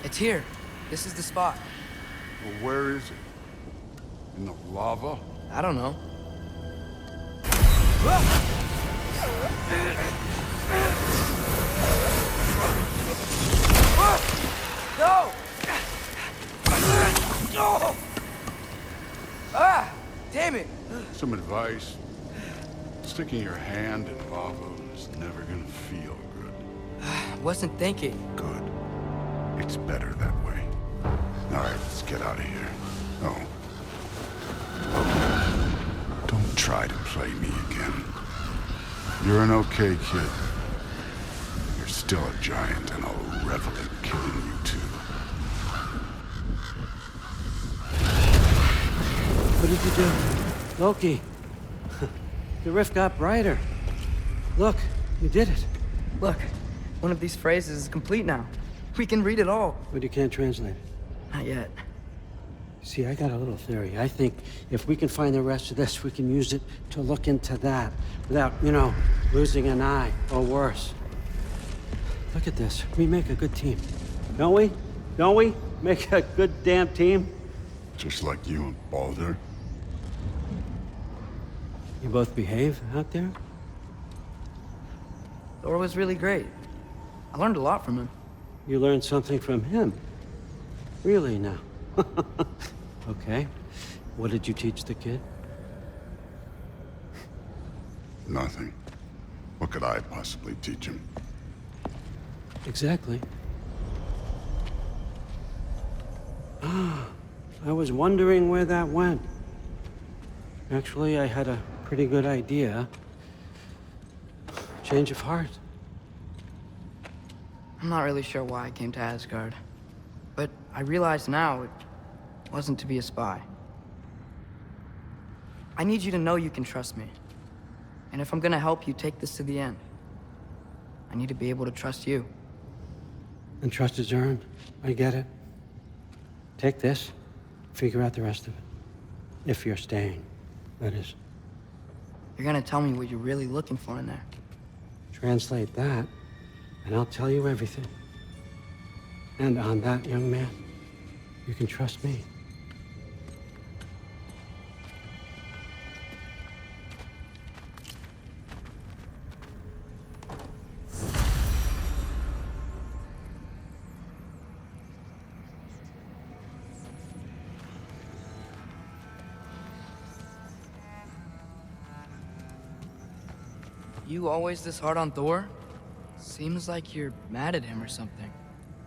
It's here. This is the spot. Well, where is it? In the lava? I don't know. No! No! Ah! Damn it! Some advice. Sticking your hand in lava is never gonna feel good. Wasn't thinking. Good. It's better that way. All right, let's get out of here. Oh. Don't try to play me again. You're an okay kid. You're still a giant, and I'll revel in killing you too. What did you do? Loki. The rift got brighter. Look, you did it. Look, one of these phrases is complete now. We can read it all. But you can't translate it. Not yet. See, I got a little theory. I think if we can find the rest of this, we can use it to look into that without, losing an eye or worse. Look at this. We make a good team. Don't we? Don't we? Make a good damn team? Just like you and Baldur. You both behave out there? Thor was really great. I learned a lot from him. You learned something from him? Really now? Okay. What did you teach the kid? Nothing. What could I possibly teach him? Exactly. I was wondering where that went. Actually, I had a pretty good idea. Change of heart. I'm not really sure why I came to Asgard. But I realize now it wasn't to be a spy. I need you to know you can trust me. And if I'm gonna help you take this to the end, I need to be able to trust you. And trust is earned. I get it. Take this, figure out the rest of it. If you're staying, that is. You're gonna tell me what you're really looking for in there. Translate that, and I'll tell you everything. And on that, young man, you can trust me. You always this hard on Thor? Seems like you're mad at him or something.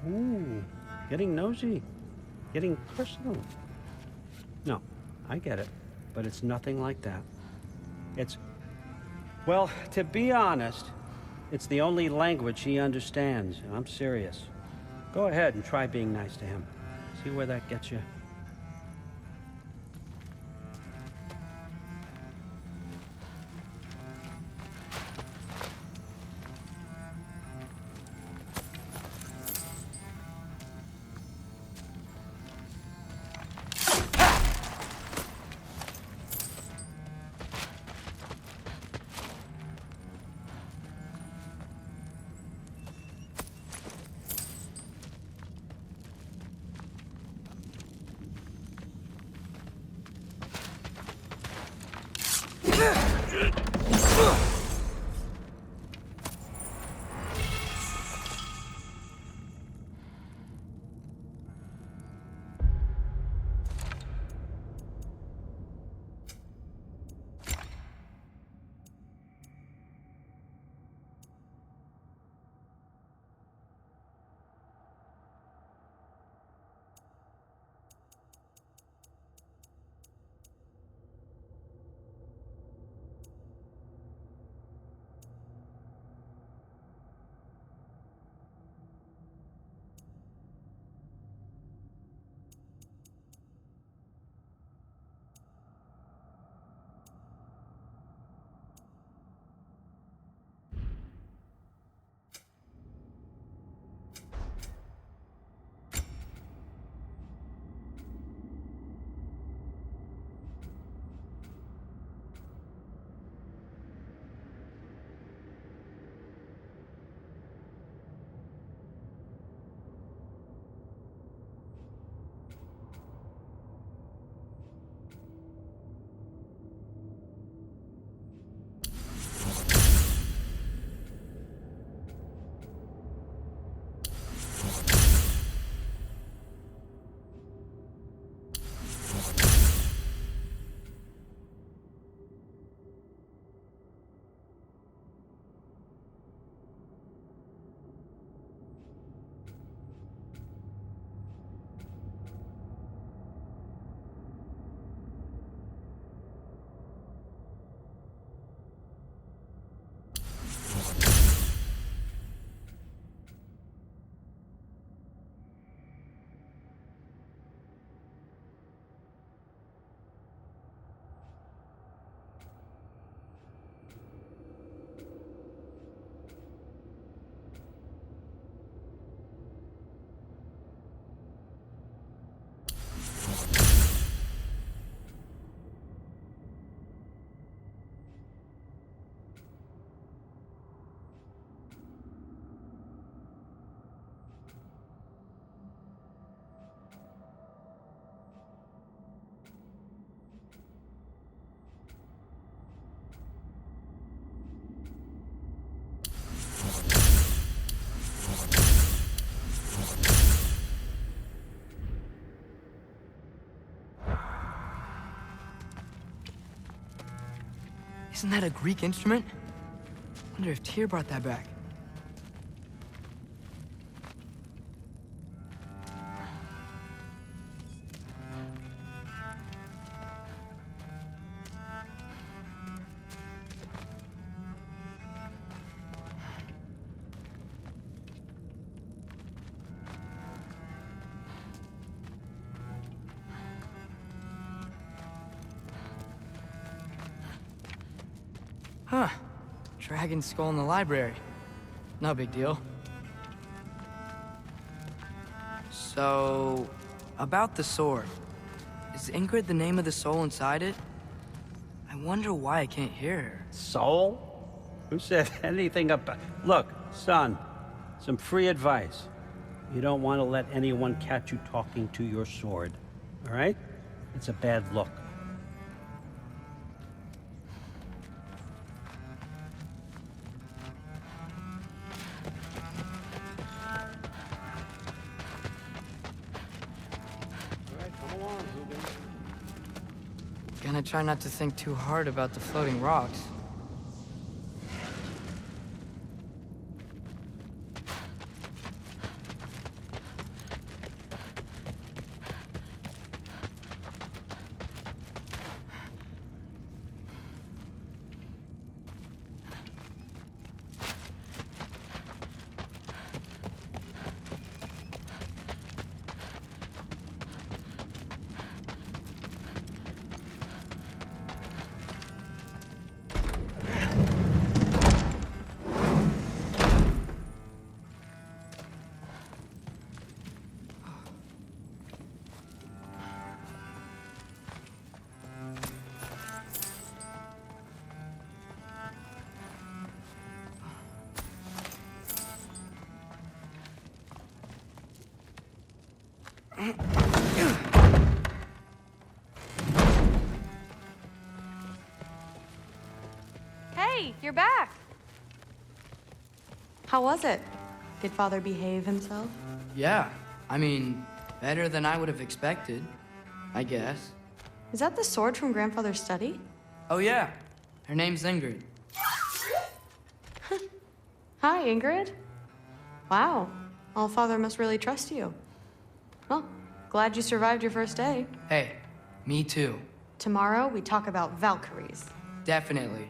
Ooh, getting nosy. Getting personal. No, I get it. But it's nothing like that. Well, to be honest, it's the only language he understands, and I'm serious. Go ahead and try being nice to him. See where that gets you. Isn't that a Greek instrument? Wonder if Tyr brought that back. Huh. Dragon skull in the library. No big deal. So, about the sword. Is Ingrid the name of the soul inside it? I wonder why I can't hear her. Soul? Who said anything about... Look, son, some free advice. You don't want to let anyone catch you talking to your sword, all right? It's a bad look. Gonna try not to think too hard about the floating rocks. Hey, you're back! How was it? Did Father behave himself? Yeah, I mean, better than I would have expected, I guess. Is that the sword from Grandfather's study? Oh yeah, her name's Ingrid. Hi, Ingrid. Wow, All-Father must really trust you. Well, glad you survived your first day. Hey, me too. Tomorrow, we talk about Valkyries. Definitely.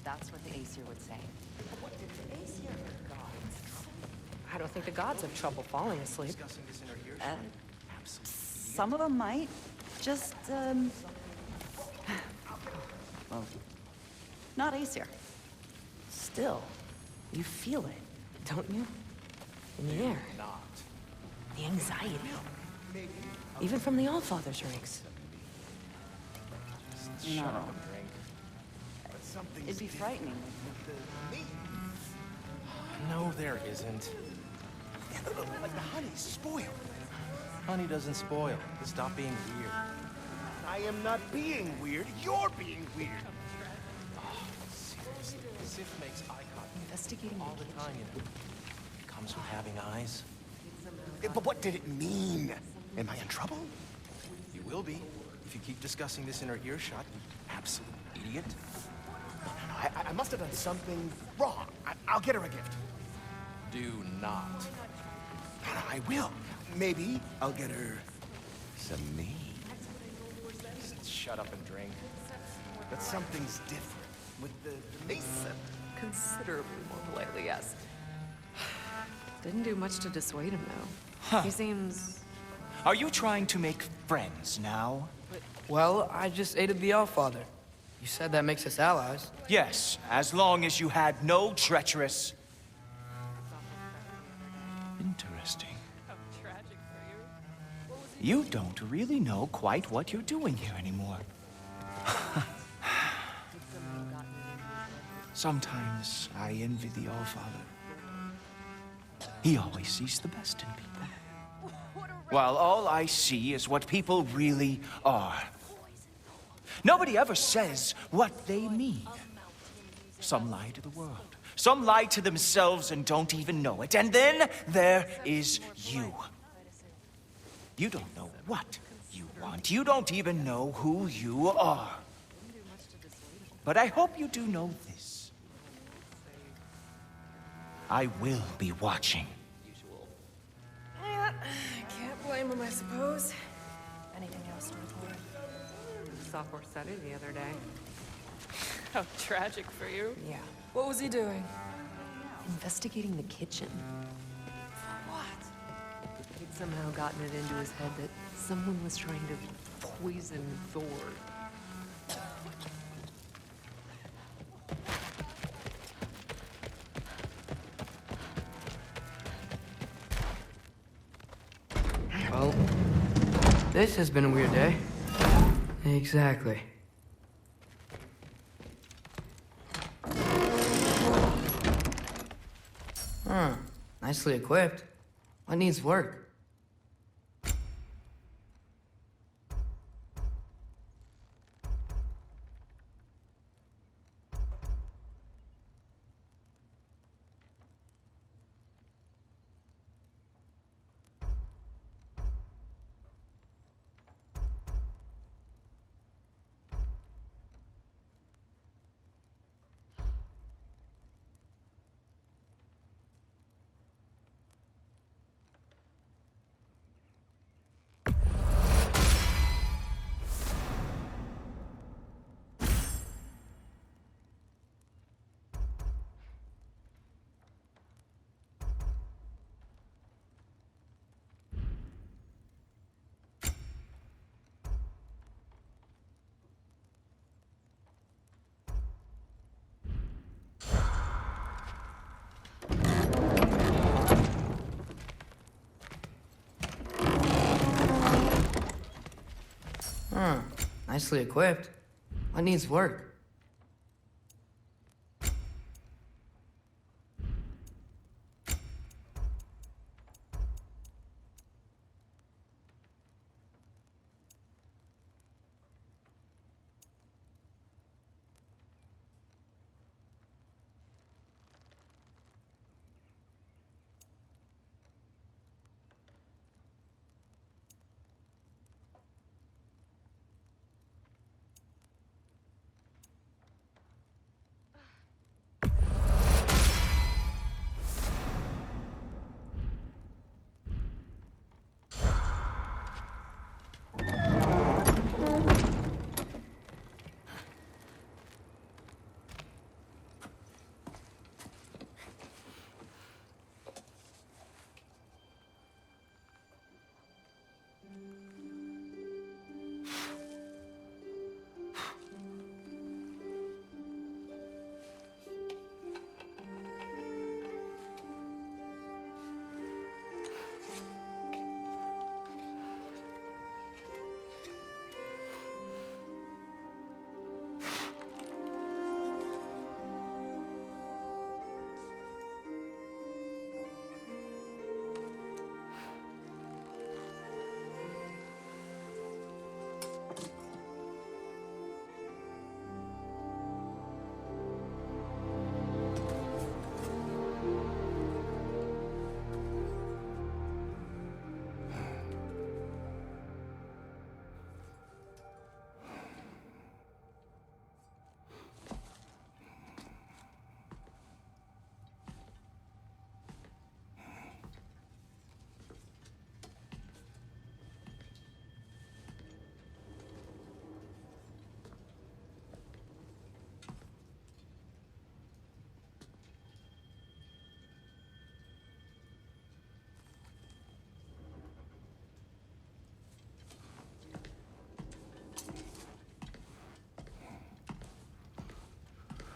That's what the Aesir would say. What did the Aesir gods? I don't think the gods have trouble falling asleep. Some of them might. Just, well, not Aesir. Still, you feel it, don't you? In the air. The anxiety. Even from the All-Father's ranks. No. It'd be frightening. No, there isn't. Like the honey's spoiled. Honey doesn't spoil. Stop being weird. I am not being weird. You're being weird. Seriously, Sif makes eye contact Investigating all the time, you know. It comes with having eyes. But what did it mean? Am I in trouble? You will be if you keep discussing this in her earshot, you absolute idiot. No, I must have done something wrong. I'll get her a gift. Do not. No, I will. Maybe I'll get her some meat. Just shut up and drink. But something's different with the Mason. Considerably more politely, yes. Didn't do much to dissuade him, though. He seems... Are you trying to make friends now? Well, I just aided the All-Father. You said that makes us allies. Yes, as long as you had no treacherous... Interesting. You don't really know quite what you're doing here anymore. Sometimes I envy the All-Father. He always sees the best in people. While all I see is what people really are. Nobody ever says what they mean. Some lie to the world. Some lie to themselves and don't even know it. And then there is you. You don't know what you want. You don't even know who you are. But I hope you do know this. I will be watching. Yeah, can't blame him, I suppose. Anything else to report? Sophomore study the other day. How tragic for you. Yeah. What was he doing? Investigating the kitchen. For what? He'd somehow gotten it into his head that someone was trying to poison Thor. Well, this has been a weird day. Exactly. Nicely equipped. What needs work? Nicely equipped. What needs work?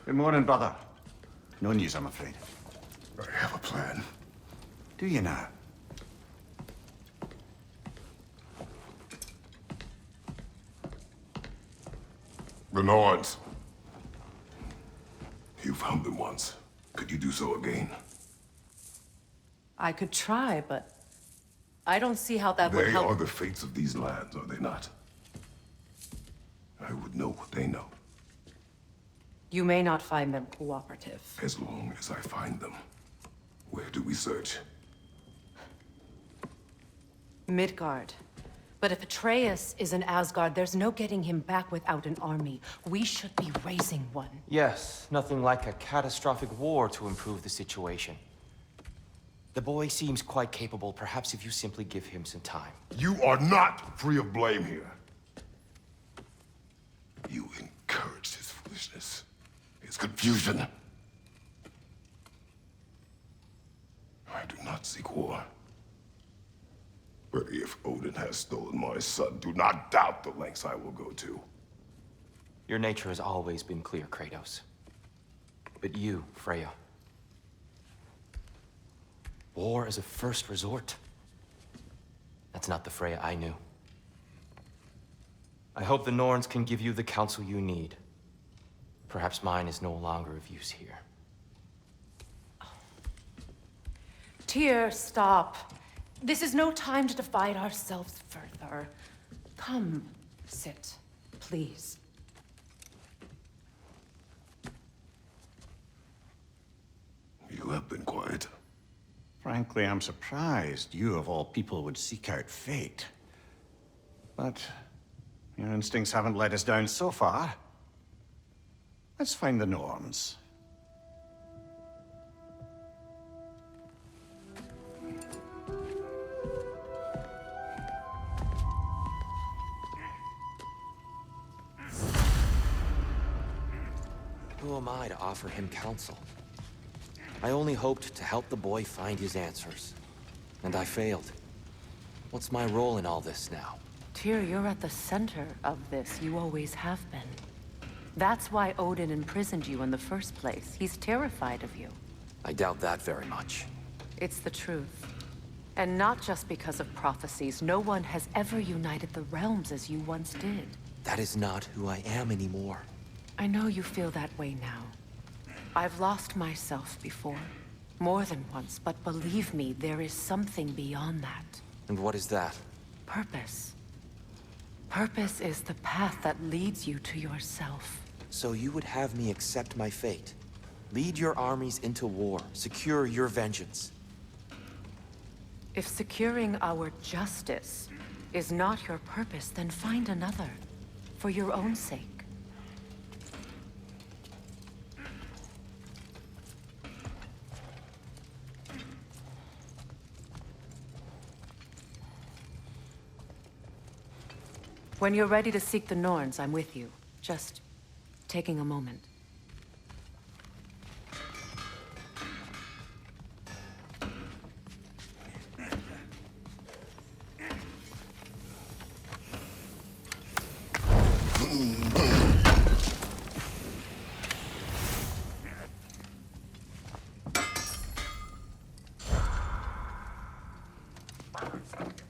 Good morning, brother. No news, I'm afraid. I have a plan. Do you now? The Nords. You found them once. Could you do so again? I could try, but I don't see how that would They help. are the fates of these lands, are they not? I would know what they know, You may not find them cooperative. as long as I find them. Where do we search? Midgard. But if Atreus is in Asgard, there's no getting him back without an army. We should be raising one. Yes, nothing like a catastrophic war to improve the situation. The boy seems quite capable. Perhaps if you simply give him some time. You are not free of blame here. You encouraged his foolishness, his confusion. I do not seek war. But if Odin has stolen my son, do not doubt the lengths I will go to. Your nature has always been clear, Kratos. But you, Freya. War as a first resort. That's not the Freya I knew. I hope the Norns can give you the counsel you need. Perhaps mine is no longer of use here. Tyr, stop. This is no time to divide ourselves further. Come, sit, please. You have been quiet. Frankly, I'm surprised you, of all people, would seek out fate. But your instincts haven't let us down so far. Let's find the Norns. Who am I to offer him counsel? I only hoped to help the boy find his answers. And I failed. What's my role in all this now? Tyr, you're at the center of this. You always have been. That's why Odin imprisoned you in the first place. He's terrified of you. I doubt that very much. It's the truth. And not just because of prophecies. No one has ever united the realms as you once did. That is not who I am anymore. I know you feel that way now. I've lost myself before. More than once, but believe me, there is something beyond that. And what is that? Purpose. Purpose is the path that leads you to yourself. So you would have me accept my fate? Lead your armies into war, secure your vengeance. If securing our justice is not your purpose, then find another. For your own sake. When you're ready to seek the Norns, I'm with you. Just taking a moment.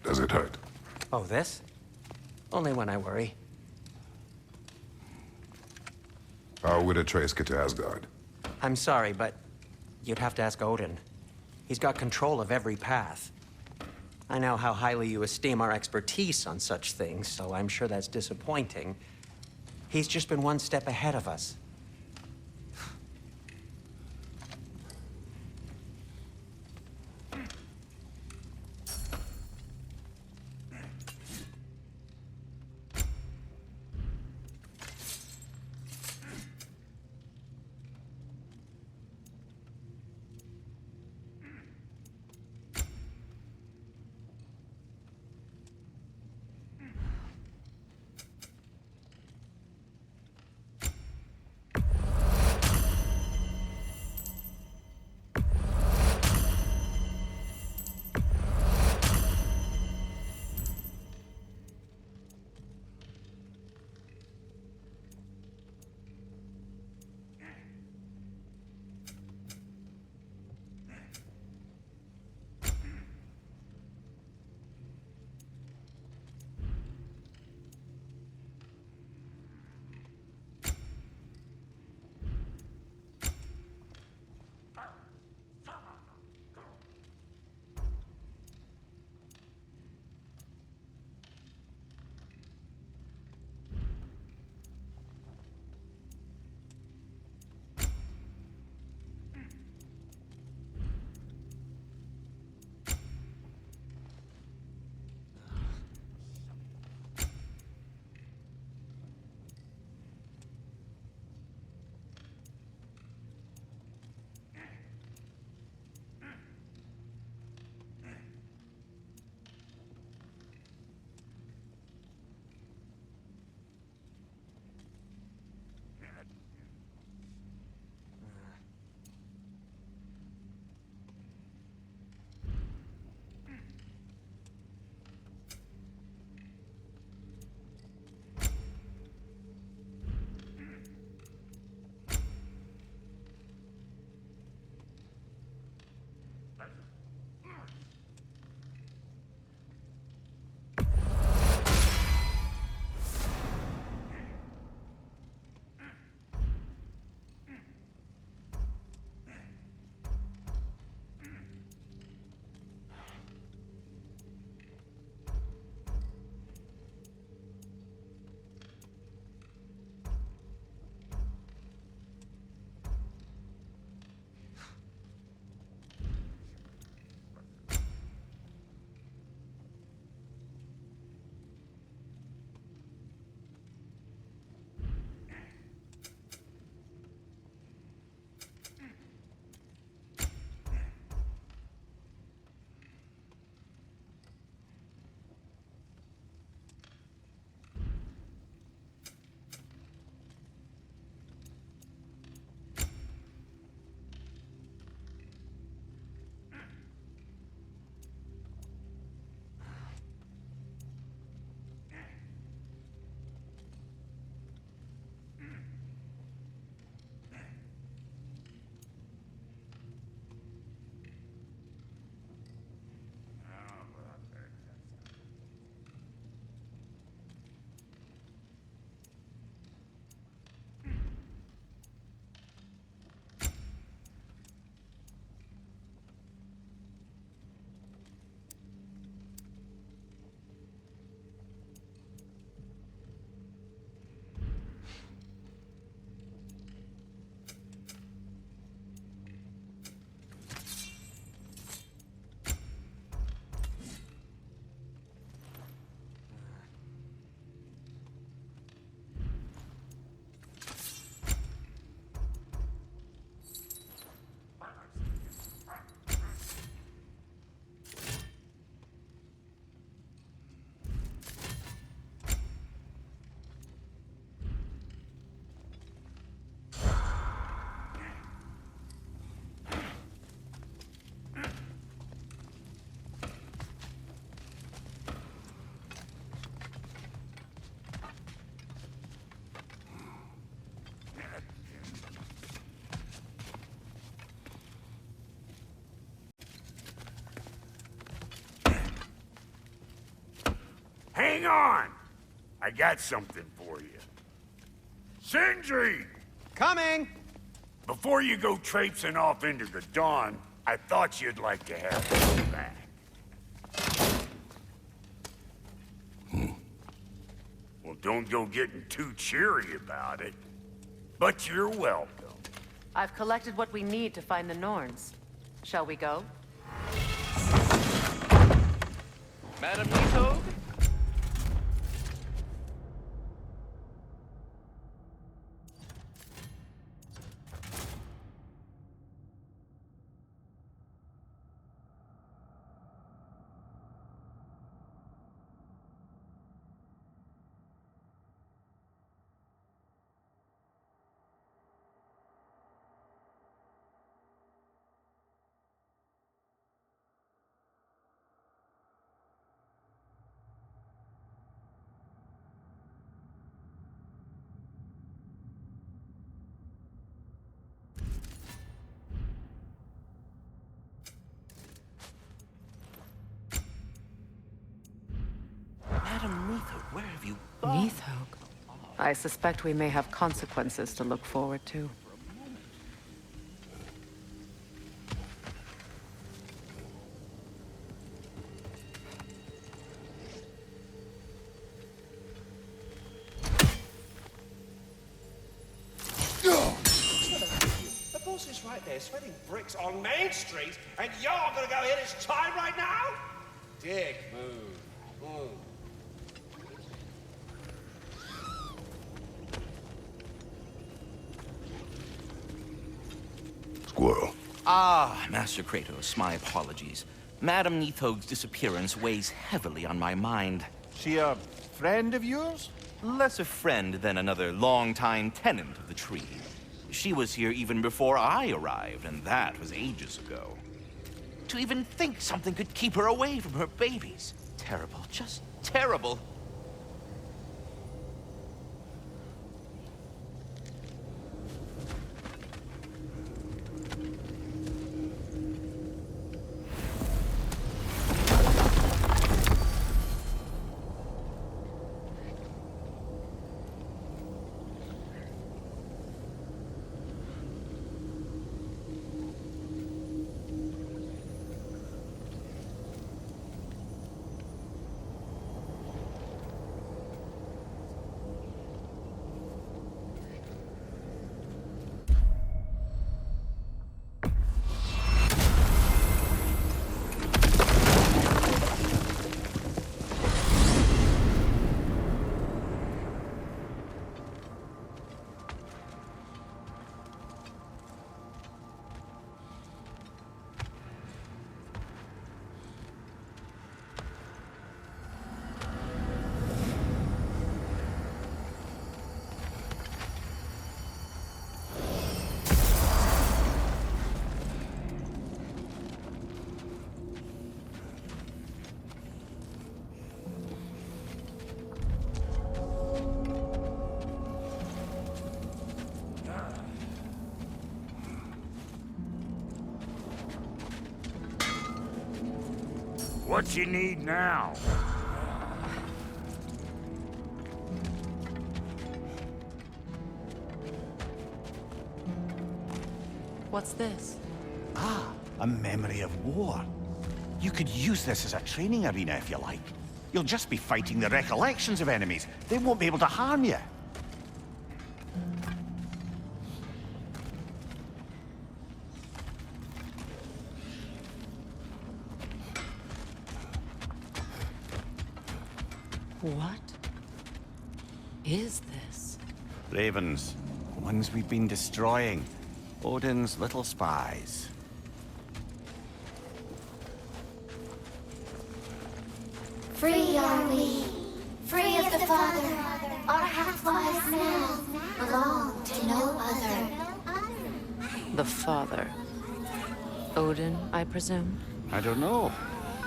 Does it hurt? Oh, this? Only when I worry. How would Atreus get to Asgard? I'm sorry, but you'd have to ask Odin. He's got control of every path. I know how highly you esteem our expertise on such things, so I'm sure that's disappointing. He's just been one step ahead of us. Hang on! I got something for you. Sindri! Coming! Before you go traipsing off into the dawn, I thought you'd like to have this back. Well, don't go getting too cheery about it. But you're welcome. I've collected what we need to find the Norns. Shall we go? Madam Nithog? Madam Nithog, where have you gone? Nithog. I suspect we may have consequences to look forward to. The boss is right there, sweating bricks on Main Street, and you're gonna go hit his time right now? Dick move. Move. Squirrel. Ah, Master Kratos, my apologies. Madam Nithog's disappearance weighs heavily on my mind. She a friend of yours? Less a friend than another longtime tenant of the tree. She was here even before I arrived, and that was ages ago. To even think something could keep her away from her babies. Terrible, just terrible. What you need now? What's this? Ah, a memory of war. You could use this as a training arena if you like. You'll just be fighting the recollections of enemies. They won't be able to harm you. What is this? Ravens. The ones we've been destroying. Odin's little spies. Free are we, free of the Father. Our half-lives now belong to no other. The Father. Odin, I presume? I don't know.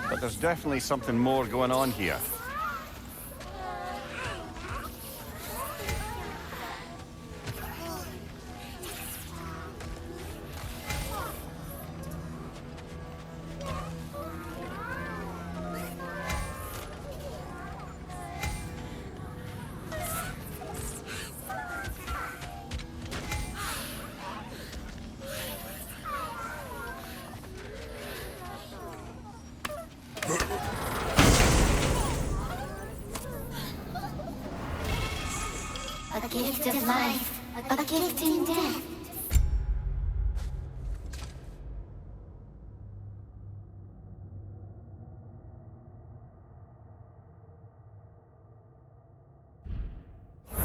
But there's definitely something more going on here. gift of life, a gift in death.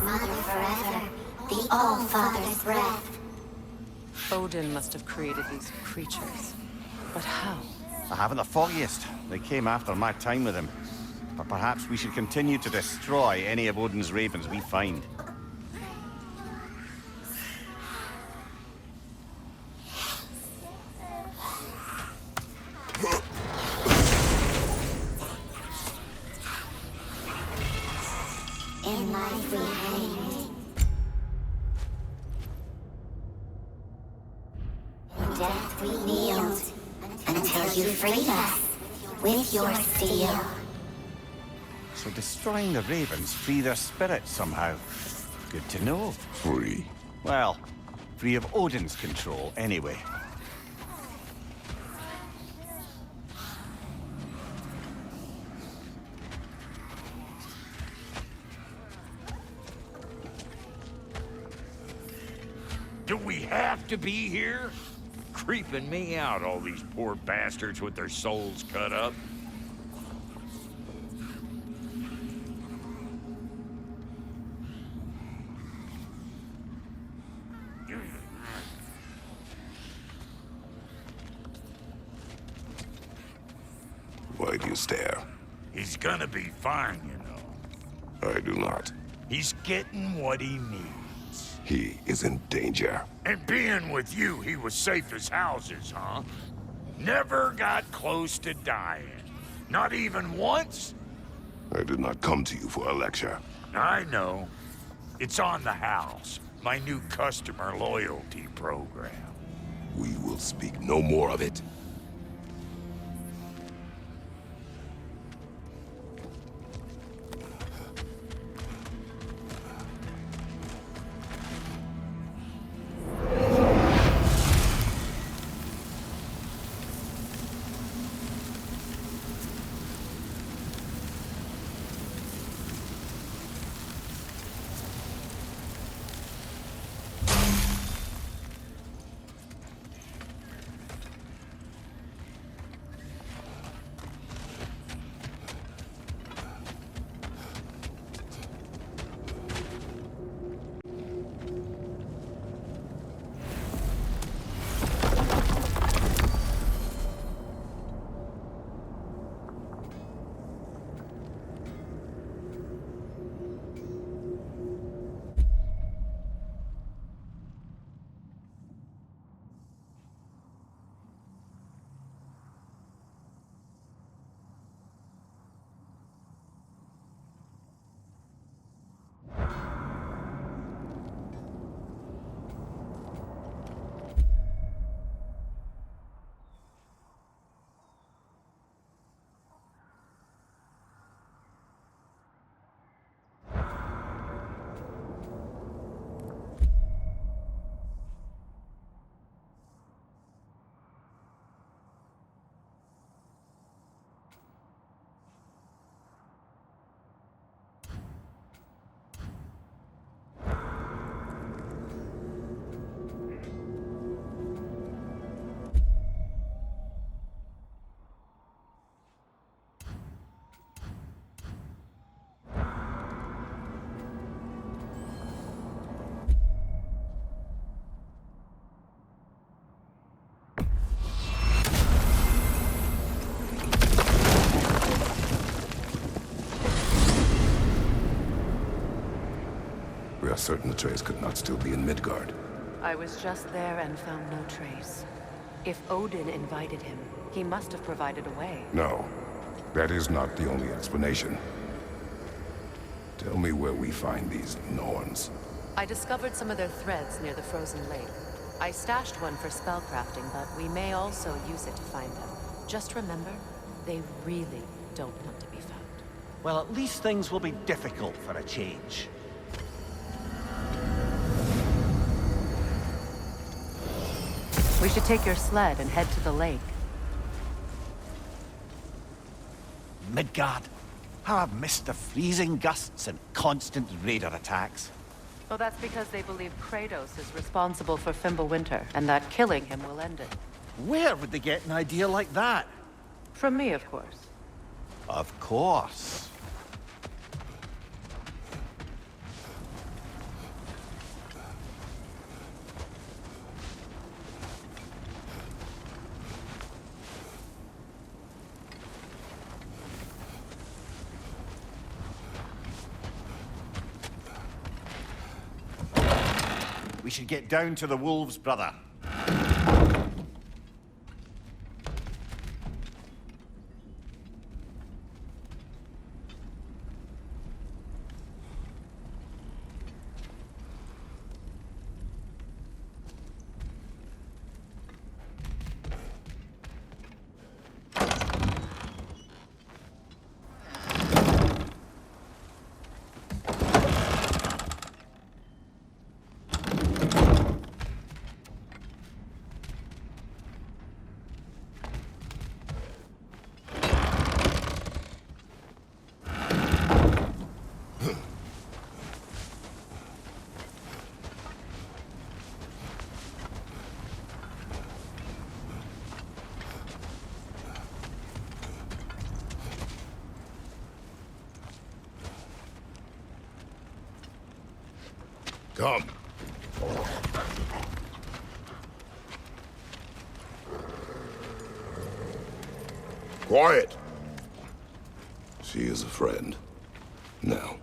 Mother forever, the All-Father's breath. Odin must have created these creatures. But how? I haven't the foggiest. They came after my time with him. But perhaps we should continue to destroy any of Odin's ravens we find. In life we hanged. In death we kneeled. Until you freed us with your steel. So destroying the ravens free their spirits somehow. Good to know. Free. Well, free of Odin's control, anyway. Do we have to be here? Creeping me out, all these poor bastards with their souls cut up. Why do you stare? He's gonna be fine, you know. I do not. He's getting what he needs. He is in danger. And being with you, he was safe as houses, huh? Never got close to dying. Not even once? I did not come to you for a lecture. I know. It's on the house. My new customer loyalty program. We will speak no more of it. We are certain the trace could not still be in Midgard. I was just there and found no trace. If Odin invited him, he must have provided a way. No, that is not the only explanation. Tell me where we find these Norns. I discovered some of their threads near the frozen lake. I stashed one for spellcrafting, but we may also use it to find them. Just remember, they really don't want to be found. Well, at least things will be difficult for a change. We should take your sled and head to the lake. Midgard. How I've missed the freezing gusts and constant raider attacks. Well, that's because they believe Kratos is responsible for Fimbulwinter, and that killing him will end it. Where would they get an idea like that? From me, of course. Of course. We should get down to the wolves, brother. Come. Quiet. She is a friend. Now.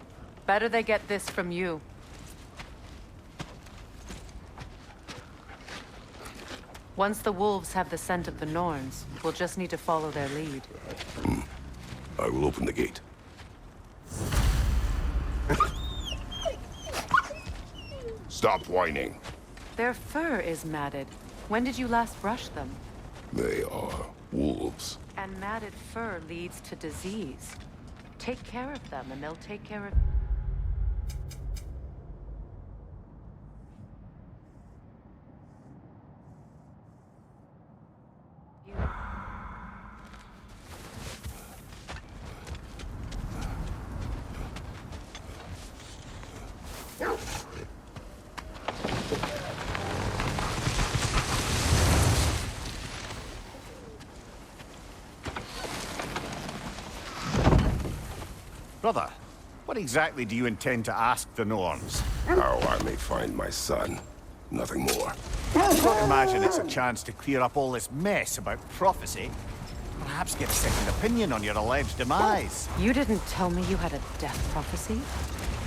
Better they get this from you. Once the wolves have the scent of the Norns, we'll just need to follow their lead. I will open the gate. Stop whining. Their fur is matted. When did you last brush them? They are wolves. And matted fur leads to disease. Take care of them, and they'll take care of... you. Brother, what exactly do you intend to ask the Norns? How I may find my son. Nothing more. I don't imagine it's a chance to clear up all this mess about prophecy. Perhaps get a second opinion on your alleged demise. You didn't tell me you had a death prophecy?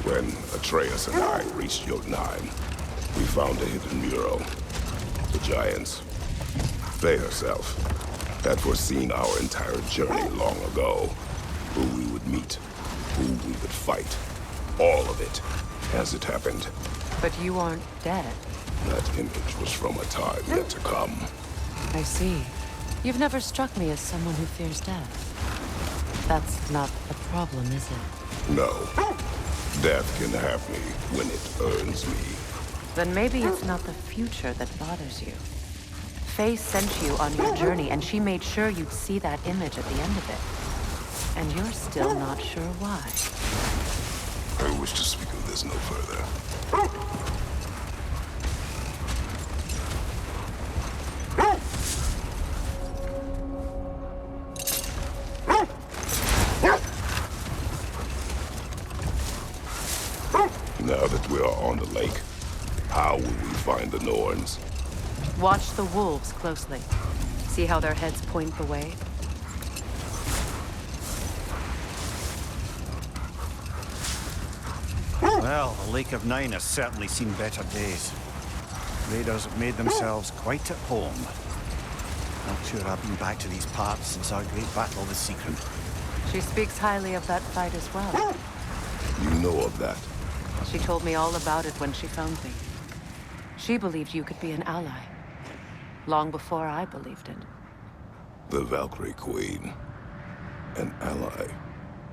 When Atreus and I reached Jotunheim, we found a hidden mural. The Giants, they herself, had foreseen our entire journey long ago. Who we would meet, who we would fight. All of it, as it happened. But you aren't dead. That image was from a time yet to come. I see. You've never struck me as someone who fears death. That's not the problem, is it? No. Death can have me when it earns me. Then maybe it's not the future that bothers you. Faye sent you on your journey, and she made sure you'd see that image at the end of it. And you're still not sure why. I wish to speak of this no further. Now that we are on the lake, how will we find the Norns? Watch the wolves closely. See how their heads point the way? Well, the Lake of Nine has certainly seen better days. Raiders have made themselves quite at home. Not sure I've been back to these parts since our great battle with Sigrun. She speaks highly of that fight as well. You know of that? She told me all about it when she found me. She believed you could be an ally. Long before I believed it. The Valkyrie Queen. An ally.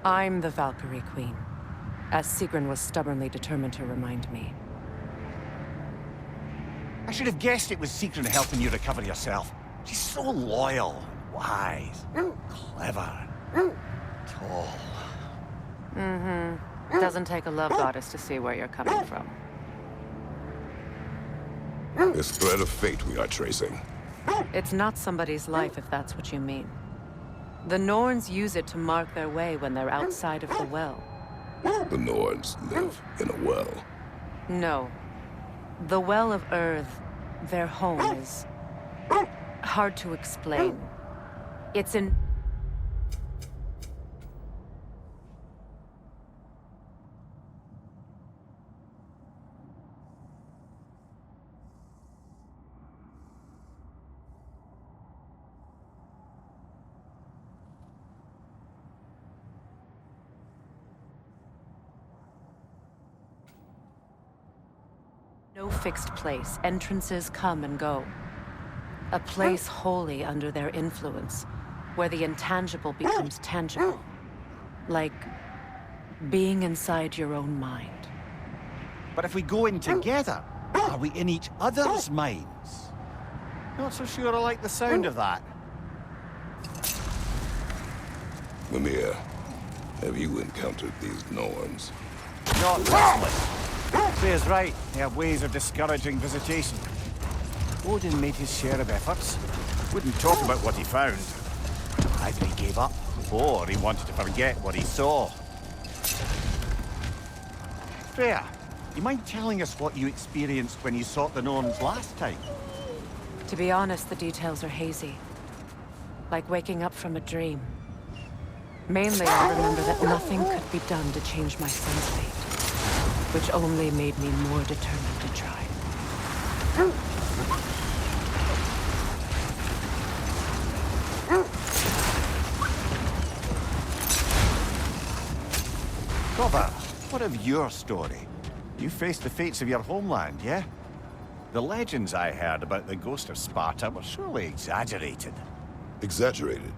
I'm the Valkyrie Queen, as Sigrun was stubbornly determined to remind me. I should have guessed it was Sigrun helping you recover yourself. She's so loyal, wise, clever, tall. Mm-hmm. Doesn't take a love goddess to see where you're coming from. This thread of fate we are tracing. It's not somebody's life, if that's what you mean. The Norns use it to mark their way when they're outside of the well. The Norns live in a well. No. The Well of Earth, their home, is hard to explain. It's in... No fixed place. Entrances come and go. A place wholly under their influence, where the intangible becomes tangible. Like being inside your own mind. But if we go in together, are we in each other's minds? Not so sure I like the sound of that. Mimir, have you encountered these Norns? Not recently. Freya's right. They have ways of discouraging visitation. Odin made his share of efforts. Wouldn't talk about what he found. Either he gave up, or he wanted to forget what he saw. Freya, you mind telling us what you experienced when you sought the Norns last time? To be honest, the details are hazy. Like waking up from a dream. Mainly, I remember that nothing could be done to change my son's fate, which only made me more determined to try. Brother, what of your story? You faced the fates of your homeland, yeah? The legends I heard about the ghost of Sparta were surely exaggerated. Exaggerated?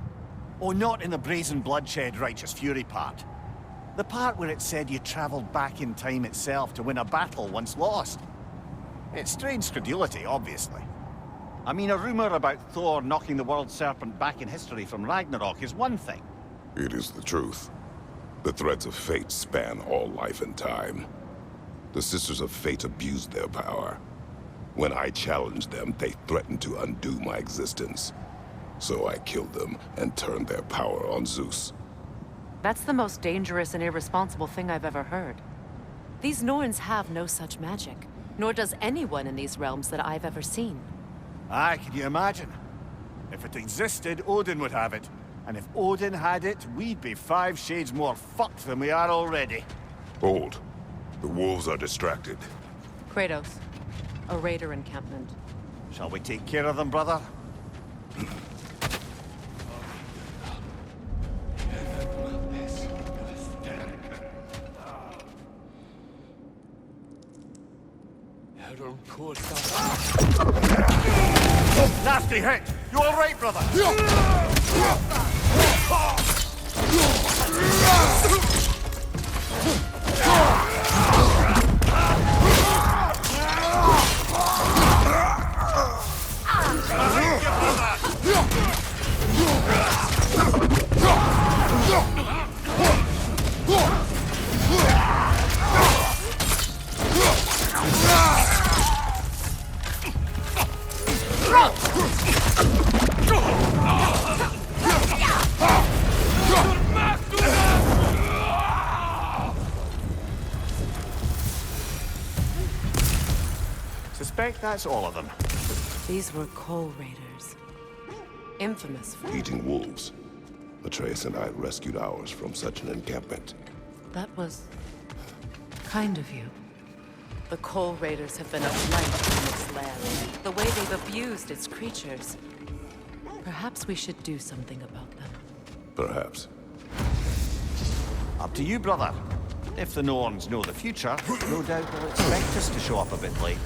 Oh, not in the brazen bloodshed righteous fury part. The part where it said you traveled back in time itself to win a battle once lost. It's strange credulity, obviously. I mean, a rumor about Thor knocking the world serpent back in history from Ragnarok is one thing. It is the truth. The threads of fate span all life and time. The Sisters of Fate abused their power. When I challenged them, they threatened to undo my existence. So I killed them and turned their power on Zeus. That's the most dangerous and irresponsible thing I've ever heard. These Norns have no such magic, nor does anyone in these realms that I've ever seen. Aye, can you imagine? If it existed, Odin would have it. And if Odin had it, we'd be 5 shades more fucked than we are already. Hold. The wolves are distracted. Kratos, a raider encampment. Shall we take care of them, brother? Nasty hit! You all right, brother? Suspect that's all of them. These were coal raiders. Infamous for... Eating wolves. Atreus and I rescued ours from such an encampment. That was... kind of you. The coal raiders have been a blight on this land. The way they've abused its creatures. Perhaps we should do something about them. Perhaps. Up to you, brother. If the Norns know the future, no doubt they'll expect us to show up a bit late.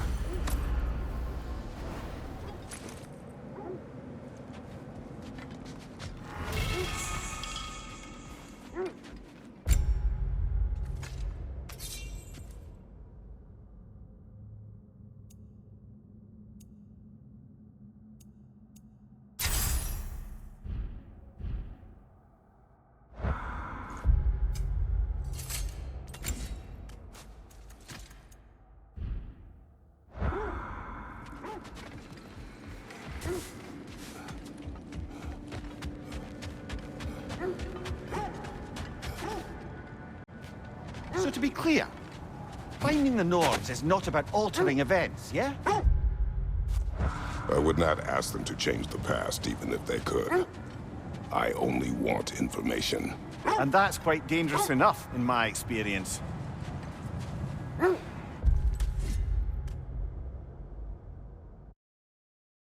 So to be clear, finding the Nords is not about altering events, yeah? I would not ask them to change the past, even if they could. I only want information. And that's quite dangerous enough, in my experience.